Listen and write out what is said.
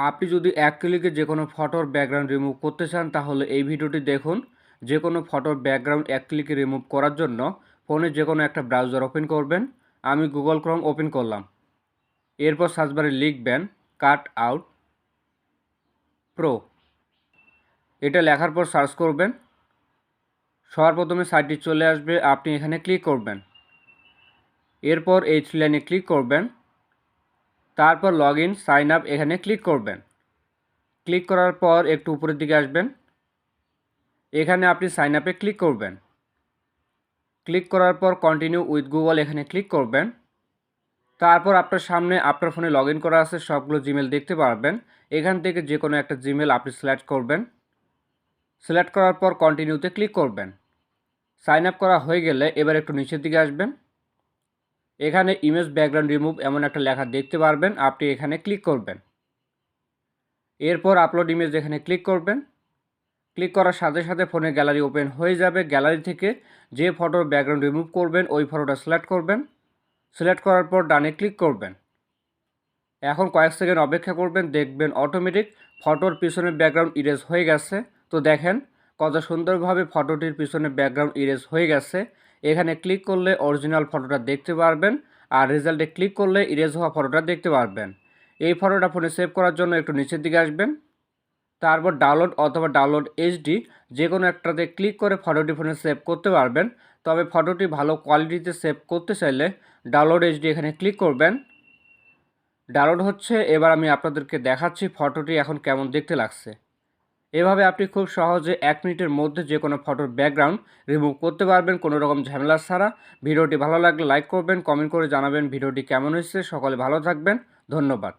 আপনি যদি এক ক্লিকে যে কোনো ফটোর ব্যাকগ্রাউন্ড রিমুভ করতে চান তাহলে এই ভিডিওটি দেখুন। যে কোনো ফটোর ব্যাকগ্রাউন্ড এক ক্লিকে রিমুভ করার জন্য ফোনে যে কোনো একটা ব্রাউজার ওপেন করবেন। আমি গুগল ক্রোম ওপেন করলাম। এরপর সার্চ বারে লিখবেন কাট আউট প্রো। এটা লেখার পর সার্চ করবেন। সবার প্রথমে সাইটটি চলে আসবে, আপনি এখানে ক্লিক করবেন। এরপর এই থ্রি লাইনে ক্লিক করবেন। তারপর লগ ইন সাইন আপ এখানে ক্লিক করবেন। ক্লিক করার পর একটু উপরের দিকে আসবেন। এখানে আপনি সাইন আপে ক্লিক করবেন। ক্লিক করার পর কন্টিনিউ উইথ গুগল এখানে ক্লিক করবেন। তারপর আপনার সামনে আপনার ফোনে লগ ইন করা আছে সবগুলো জিমেল দেখতে পারবেন। এখান থেকে যে কোনো একটা জিমেল আপনি সিলেক্ট করবেন। সিলেক্ট করার পর কন্টিনিউতে ক্লিক করবেন। সাইন আপ করা হয়ে গেলে এবার একটু নিচের দিকে আসবেন। এখানে ইমেজ ব্যাকগ্রাউন্ড রিমুভ এমন একটা লেখা দেখতে পারবেন, আপনি এখানে ক্লিক করবেন। এরপর আপলোড ইমেজ এখানে ক্লিক করবেন। ক্লিক করার সাথে সাথে ফোনের গ্যালারি ওপেন হয়ে যাবে। গ্যালারি থেকে যে ফটোর ব্যাকগ্রাউন্ড রিমুভ করবেন ওই ফটোটা সিলেক্ট করবেন। সিলেক্ট করার পর ডানে ক্লিক করবেন। এখন কয়েক সেকেন্ড অপেক্ষা করবেন, দেখবেন অটোমেটিক ফটোর পিছনের ব্যাকগ্রাউন্ড ইরেজ হয়ে গেছে। তো দেখেন কত সুন্দরভাবে ফটোটির পিছনে ব্যাকগ্রাউন্ড ইরেজ হয়ে গেছে। এখানে ক্লিক করলে অরিজিনাল ফটোটা দেখতে পারবেন, আর রেজাল্টে ক্লিক করলে ইরেজ হওয়া ফটোটা দেখতে পারবেন। এই ফটোটা ফোনে সেভ করার জন্য একটু নিচের দিকে আসবেন। তারপর ডাউনলোড অথবা ডাউনলোড এইচডি যে কোনো একটাতে ক্লিক করে ফটোটি ফোনে সেভ করতে পারবেন। তবে ফটোটি ভালো কোয়ালিটিতে সেভ করতে চাইলে ডাউনলোড এইচডি এখানে ক্লিক করবেন। ডাউনলোড হচ্ছে, এবার আমি আপনাদেরকে দেখাচ্ছি ফটোটি এখন কেমন দেখতে লাগছে। এভাবে আপনি খুব সহজে 1 মিনিটের মধ্যে যে কোনো ফটোর ব্যাকগ্রাউন্ড রিমুভ করতে পারবেন কোনো রকম ঝামেলা ছাড়া। ভিডিওটি ভালো লাগলে লাইক করবেন, কমেন্ট করে জানাবেন ভিডিওটি কেমন হয়েছে। সকলে ভালো থাকবেন, ধন্যবাদ।